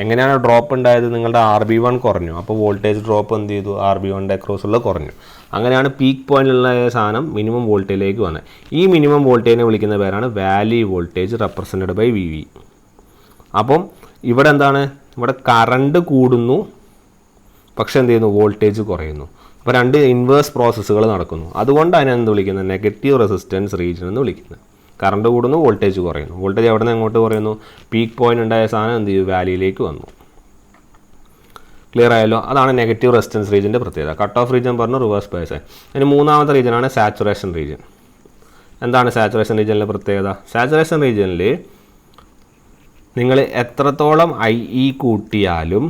എങ്ങനെയാണ് ഡ്രോപ്പ് ഉണ്ടായത്? നിങ്ങളുടെ RB1 കുറഞ്ഞു. അപ്പോൾ വോൾട്ടേജ് ഡ്രോപ്പ് എന്ത് ചെയ്തു? RB1 അക്രോസുള്ള കുറഞ്ഞു. അങ്ങനെയാണ് പീക്ക് പോയിന്റിലുള്ള സാധനം മിനിമം വോൾട്ടേജിലേക്ക് വന്നത്. ഈ മിനിമം വോൾട്ടേജിനെ വിളിക്കുന്ന പേരാണ് valley voltage represented by VV. അപ്പം ഇവിടെ എന്താണ്? ഇവിടെ കറണ്ട് കൂടുന്നു, പക്ഷെ എന്ത് ചെയ്യുന്നു? വോൾട്ടേജ് കുറയുന്നു. അപ്പോൾ 2 ഇൻവേഴ്സ് പ്രോസസ്സുകൾ നടക്കുന്നു. അതുകൊണ്ട് അതിനെ എന്ത് വിളിക്കുന്നത്? നെഗറ്റീവ് റെസിസ്റ്റൻസ് റീജിയൻ എന്ന് വിളിക്കുന്നത്. കറണ്ട് കൂടുന്നു, വോൾട്ടേജ് കുറയുന്നു. വോൾട്ടേജ് എവിടെ നിന്ന് എങ്ങോട്ട് കുറയുന്നു? പീക്ക് പോയിന്റ് ഉണ്ടായ സാധനം എന്ത് ചെയ്യും? വാലിയിലേക്ക് വന്നു. ക്ലിയർ ആയല്ലോ? അതാണ് നെഗറ്റീവ് റെസിസ്റ്റൻസ് റീജിയൻ്റെ പ്രത്യേകത. കട്ട് ഓഫ് റീജിയൻ പറഞ്ഞു, റിവേഴ്സ് ബയസ്. ഇനി 3ാമത്തെ റീജിയനാണ് സാച്ചുറേഷൻ റീജിയൻ. എന്താണ് സാച്ചുറേഷൻ റീജിയനിലെ പ്രത്യേകത? സാച്ചുറേഷൻ റീജിയനിൽ നിങ്ങൾ എത്രത്തോളം IE കൂട്ടിയാലും,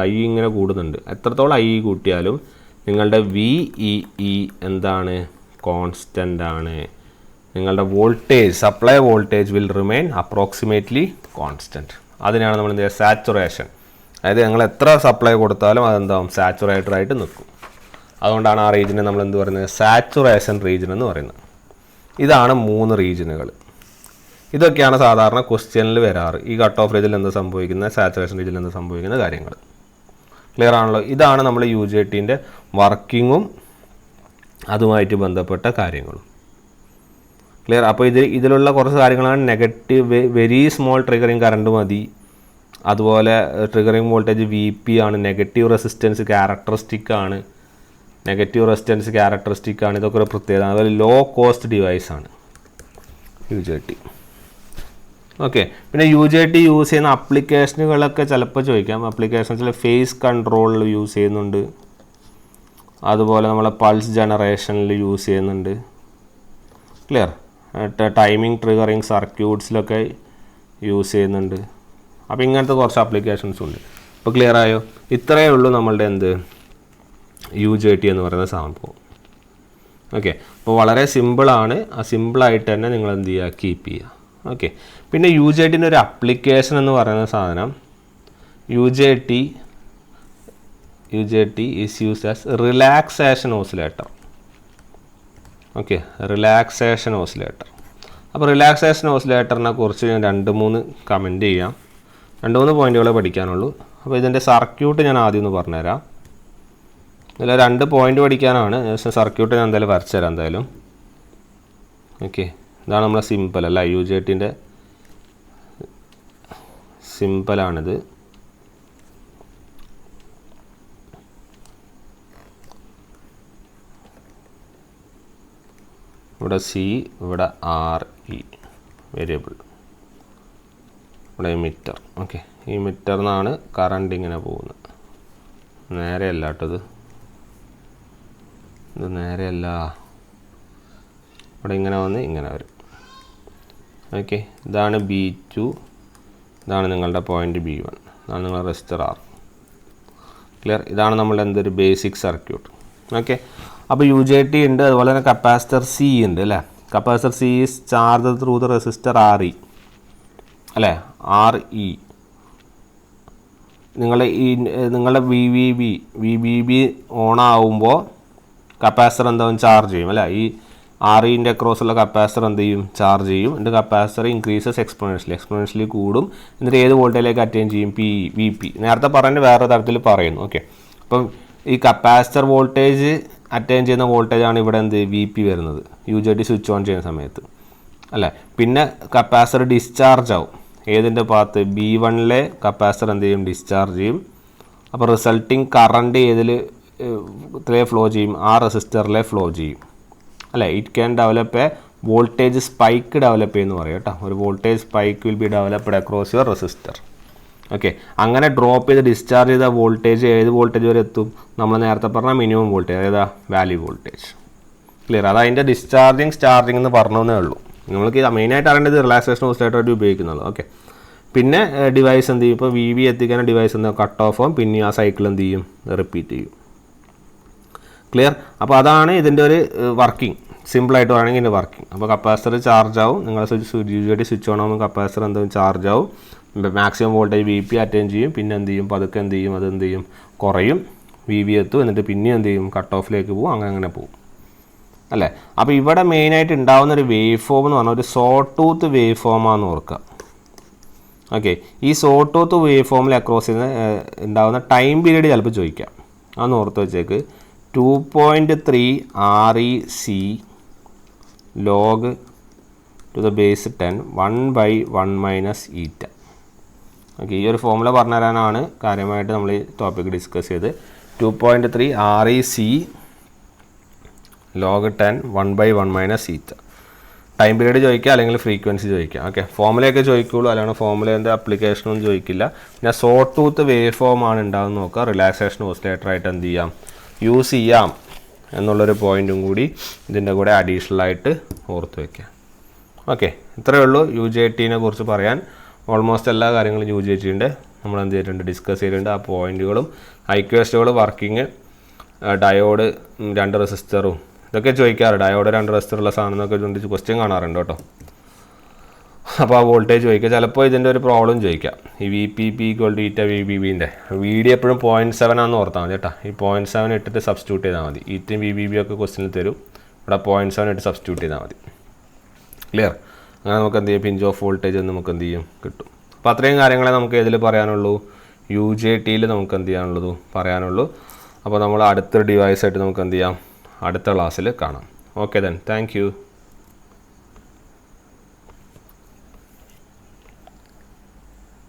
IE ഇങ്ങനെ കൂടുന്നുണ്ട്, എത്രത്തോളം IE കൂട്ടിയാലും നിങ്ങളുടെ VEE എന്താണ്? കോൺസ്റ്റൻ്റ് ആണ്. നിങ്ങളുടെ voltage, supply voltage will remain approximately constant. അതിനാണ് നമ്മൾ എന്ത് ചെയ്യുക? സാച്ചുറേഷൻ. അതായത് നിങ്ങൾ എത്ര സപ്ലൈ കൊടുത്താലും അതെന്താവും? സാച്ചുറേറ്റഡ് ആയിട്ട് നിൽക്കും. അതുകൊണ്ടാണ് ആ റീജിയനെ നമ്മൾ എന്ത് പറയുന്നത്? സാച്ചുറേഷൻ റീജിയൻ എന്ന് പറയുന്നത്. ഇതാണ് 3 റീജിയനുകൾ. ഇതൊക്കെയാണ് സാധാരണ ക്വസ്റ്റ്യനിൽ വരാറ്. ഈ കട്ട് ഓഫ് റീജിയനിൽ എന്താ സംഭവിക്കുന്നത്? സാച്ചുറേഷൻ റീജിയനിൽ എന്താ സംഭവിക്കുന്ന കാര്യങ്ങൾ. ക്ലിയർ ആണല്ലോ? ഇതാണ് നമ്മൾ UJTൻ്റെ വർക്കിങ്ങും അതുമായിട്ട് ബന്ധപ്പെട്ട കാര്യങ്ങളും. ക്ലിയർ? അപ്പോൾ ഇതിലുള്ള കുറച്ച് കാര്യങ്ങളാണ്. Negative very small triggering current മതി. അതുപോലെ ട്രിഗറിങ് വോൾട്ടേജ് VP ആണ്. നെഗറ്റീവ് റെസിസ്റ്റൻസ് ക്യാരക്ടറിസ്റ്റിക് ആണ്. ഇതൊക്കെ ഒരു പ്രത്യേകത. അതുപോലെ ലോ കോസ്റ്റ് ഡിവൈസ് ആണ് UJT. ഓക്കെ, പിന്നെ UJT യൂസ് ചെയ്യുന്ന അപ്ലിക്കേഷനുകളൊക്കെ ചിലപ്പോൾ ചോദിക്കാം. അപ്ലിക്കേഷൻസിൽ ഫേസ് കൺട്രോളിൽ യൂസ് ചെയ്യുന്നുണ്ട്. അതുപോലെ നമ്മളെ പൾസ് ജനറേഷനിൽ യൂസ് ചെയ്യുന്നുണ്ട്. ക്ലിയർ? ടൈമിംഗ് ട്രിഗറിങ് സർക്യൂട്ട്സിലൊക്കെ യൂസ് ചെയ്യുന്നുണ്ട്. അപ്പോൾ ഇങ്ങനത്തെ കുറച്ച് ആപ്ലിക്കേഷൻസ് ഉണ്ട്. അപ്പോൾ ക്ലിയർ ആയോ? ഇത്രയേ ഉള്ളൂ നമ്മളുടെ UJT എന്ന് പറയുന്ന സംഭവം. ഓക്കെ, അപ്പോൾ വളരെ സിമ്പിളാണ്. ആ സിമ്പിളായിട്ട് തന്നെ നിങ്ങൾ എന്ത് ചെയ്യുക? കീപ്പ് ചെയ്യുക. ഓക്കെ, പിന്നെ UJTൻ്റെ ഒരു അപ്ലിക്കേഷൻ എന്ന് പറയുന്ന സാധനം, UJT is used as relaxation oscillator. Okay, relaxation oscillator. അപ്പോൾ റിലാക്സേഷൻ ഓസിലേറ്ററിനെ കുറിച്ച് ഞാൻ 2-3 കമൻറ്റ് ചെയ്യാം. 2-3 പോയിൻറ്റുകളെ പഠിക്കാനുള്ളൂ. അപ്പോൾ ഇതിൻ്റെ സർക്യൂട്ട് ഞാൻ ആദ്യം ഒന്ന് പറഞ്ഞുതരാം. ഇതിൽ 2 പോയിൻ്റ് പഠിക്കാനാണ്. സർക്യൂട്ട് ഞാൻ എന്തായാലും വരച്ചു തരാം എന്തായാലും. ഓക്കെ, ഇതാണ് നമ്മളെ സിമ്പിൾ അല്ല, UJTൻ്റെ സിമ്പിളാണിത്. ഇവിടെ സി, ഇവിടെ ആർ ഇ വേരിയബിൾ, ഇവിടെ എമിറ്റർ. ഓക്കെ, ഈ എമിറ്ററിൽ നിന്നാണ് കറണ്ട് ഇങ്ങനെ പോകുന്നത്. നേരെയല്ല കേട്ടോ, ഇത് നേരെയല്ല, ഇവിടെ ഇങ്ങനെ വന്ന് ഇങ്ങനെ വരും. ഓക്കെ, ഇതാണ് B2, ഇതാണ് നിങ്ങളുടെ പോയിൻ്റ് B1, ഇതാണ് നിങ്ങളുടെ റെസിസ്റ്റർ R. ക്ലിയർ? ഇതാണ് നമ്മളുടെ എന്തൊരു ബേസിക് സർക്യൂട്ട്. ഓക്കെ, അപ്പോൾ UJT ഉണ്ട്, അതുപോലെ തന്നെ കപ്പാസിറ്റർ C ഉണ്ട് അല്ലേ. Capacitor C is charge through the resistor RE അല്ലേ, RE. നിങ്ങളുടെ VBB ഓൺ ആവുമ്പോൾ കപ്പാസിറ്റർ എന്താവും, ചാർജ് ചെയ്യും അല്ലേ. ഈ REൻ്റെ അക്രോസുള്ള കപ്പാസിറ്റർ എന്ത് ചെയ്യും, ചാർജ് ചെയ്യും. എന്നിട്ട് കപ്പാസിറ്റർ ഇൻക്രീസസ് എക്സ്പോണൻഷ്യലി കൂടും. എന്നിട്ട് ഏത് വോൾട്ടേജിലേക്ക് അറ്റൈൻ ചെയ്യും, VP. നേരത്തെ പറഞ്ഞ വേറെ തരത്തിൽ പറയുന്നു. ഓക്കെ, അപ്പം ഈ കപ്പാസിറ്റർ വോൾട്ടേജ് അറ്റൈൻ ചെയ്യുന്ന വോൾട്ടേജാണ് ഇവിടെ എന്ത് VP വരുന്നത്, UJT സ്വിച്ച് ഓൺ ചെയ്യുന്ന സമയത്ത് അല്ലേ. പിന്നെ കപ്പാസിറ്റർ ഡിസ്ചാർജ് ആവും. ഏതിൻ്റെ ഭാഗത്ത്, B1 കപ്പാസിറ്റർ എന്ത് ചെയ്യും, ഡിസ്ചാർജ് ചെയ്യും. അപ്പോൾ റിസൾട്ടിങ് കറണ്ട് ഇതിലെ ഫ്ലോ ചെയ്യും, ആ റെസിസ്റ്ററിലെ ഫ്ലോ ചെയ്യും അല്ലേ. It can develop A voltage spike develop ചെയ്യുമെന്ന് പറയും കേട്ടോ. ഒരു voltage spike will be developed across your resistor. Okay, അങ്ങനെ ഡ്രോപ്പ് ചെയ്ത് ഡിസ്ചാർജ് ചെയ്ത വോൾട്ടേജ് ഏത് വോൾട്ടേജ് വരെ എത്തും, നമ്മൾ നേരത്തെ പറഞ്ഞ മിനിമം വോൾട്ടേജ്, ഏതാ, വാല്യൂ വോൾട്ടേജ്. ക്ലിയർ? അത് അതിൻ്റെ ഡിസ്ചാർജിങ് സ്റ്റാർജിങ് എന്ന് പറഞ്ഞേ ഉള്ളൂ. നിങ്ങൾക്ക് മെയിനായിട്ട് അറിയേണ്ടത് റിലാക്സേഷൻ ഓസിലേറ്ററായിട്ട് ഉപയോഗിക്കുന്നുള്ളൂ. ഓക്കെ, പിന്നെ ഡിവൈസ് എന്ത് ചെയ്യും, ഇപ്പോൾ VB എത്തിക്കാൻ ഡിവൈസ് എന്താ, കട്ട് ഓഫ് ആവും, പിന്നെ ആ സൈക്കിൾ എന്ത് ചെയ്യും, റിപ്പീറ്റ് ചെയ്യും. ക്ലിയർ? അപ്പോൾ അതാണ് ഇതിൻ്റെ ഒരു വർക്കിംഗ്. സിമ്പിളായിട്ട് പറയുകയാണെങ്കിൽ ഇതിൻ്റെ വർക്കിംഗ്. അപ്പോൾ കപ്പാസിറ്റർ ചാർജ് ആവും, നിങ്ങൾ UJT സ്വിച്ച് ഓൺ ആകുമ്പോൾ കപ്പാസിറ്റർ എന്തും ചാർജ് ആവും, മാക്സിമം വോൾട്ടേജ് VP അറ്റൈൻ ചെയ്യും. പിന്നെ എന്ത് ചെയ്യും, പതുക്കെ എന്ത് ചെയ്യും, അതെന്ത് ചെയ്യും, കുറയും, VB എത്തും. എന്നിട്ട് പിന്നെ എന്ത് ചെയ്യും, കട്ട് ഓഫിലേക്ക് പോകും, അങ്ങനെ പോകും അല്ലേ. അപ്പോൾ ഇവിടെ മെയിനായിട്ട് ഉണ്ടാകുന്ന ഒരു വേവ് ഫോം എന്ന് പറഞ്ഞാൽ ഒരു സോ ടൂത്ത് വേവ് ഫോമാണെന്ന് ഓർക്കുക. ഓക്കെ, ഈ സോ ടൂത്ത് വേവ് ഫോമിൽ അക്രോസ് ചെയ്യുന്ന ഉണ്ടാകുന്ന ടൈം പീരീഡ് ചിലപ്പോൾ ചോദിക്കാം, അതൊന്ന് ഓർത്ത് വെച്ചേക്ക്. 2.3 REC log to the base 10 1/1 - eta. Okay, ഈ ഒരു ഫോമുല പറഞ്ഞു തരാനാണ് കാര്യമായിട്ട് നമ്മൾ ഈ ടോപ്പിക് ഡിസ്കസ് ചെയ്ത്. 2.3 REC log 10 1/1 - eta. Time period ചോദിക്കുക, അല്ലെങ്കിൽ ഫ്രീക്വൻസി ചോദിക്കുക. ഓക്കെ, ഫോമുലയൊക്കെ ചോദിക്കുള്ളൂ, അല്ലാണ്ട് ഫോമുലേൻ്റെ അപ്ലിക്കേഷനൊന്നും ചോദിക്കില്ല. പിന്നെ സോ ടൂത്ത് വേവ് ഫോമാണ് ഉണ്ടാകുന്ന നോക്കുക. റിലാക്സേഷൻ ഓസിലേറ്ററായിട്ട് എന്ത് ചെയ്യാം, യൂസ് ചെയ്യാം എന്നുള്ളൊരു പോയിൻറ്റും കൂടി ഇതിൻ്റെ കൂടെ അഡീഷണലായിട്ട് ഓർത്ത് വയ്ക്കുക. ഓക്കെ, ഇത്രയേ ഉള്ളൂ UJTനെ കുറിച്ച് പറയാൻ. ഓൾമോസ്റ്റ് എല്ലാ കാര്യങ്ങളും UJTൻ്റെ നമ്മൾ എന്ത് ചെയ്തിട്ടുണ്ട്, ഡിസ്കസ് ചെയ്തിട്ടുണ്ട്. ആ പോയിൻറ്റുകളും ഐക്വേസ്റ്റുകൾ, വർക്കിംഗ്, ഡയോഡ്, 2 റെസിസ്റ്ററും ഇതൊക്കെ ചോദിക്കാറ്. ഡയോഡ് 2 റെസിസ്റ്ററുള്ള സാധനം എന്നൊക്കെ ചോദിച്ച് ക്വസ്റ്റ്യൻ കാണാറുണ്ട് കേട്ടോ. അപ്പോൾ ആ വോൾട്ടേജ് ചോദിക്കുക. ചിലപ്പോൾ ഇതിൻ്റെ ഒരു പ്രോബ്ലം ചോദിക്കാം, ഈ VPP = ഈറ്റ VBBൻ്റെ VD എപ്പോഴും 0.7 ആണെന്ന് ഓർത്താൽ മതി കേട്ടോ. ഈ 0.7 ഇട്ടിട്ട് സബ്സ്റ്റിറ്റ്യൂട്ട് ചെയ്താൽ മതി. ഈറ്റയും VBB ഒക്കെ ക്വസ്റ്റ്യനിൽ തരും, ഇവിടെ 0.7 ഇട്ട് സബ്സ്റ്റിറ്റ്യൂട്ട് ചെയ്താൽ മതി. ക്ലിയർ? അങ്ങനെ നമുക്ക് എന്ത് ചെയ്യും, പിഞ്ച് ഓഫ് വോൾട്ടേജ് നമുക്ക് എന്ത് ചെയ്യും, കിട്ടും. അപ്പോൾ അത്രയും കാര്യങ്ങളെ നമുക്ക് ഏതിൽ പറയാനുള്ളൂ, UJTയിൽ നമുക്ക് എന്ത് ചെയ്യാനുള്ളൂ, പറയാനുള്ളൂ. അപ്പോൾ നമ്മൾ അടുത്തൊരു ഡിവൈസായിട്ട് നമുക്ക് എന്ത് ചെയ്യാം, അടുത്ത ക്ലാസ്സിൽ കാണാം. Okay then, thank you.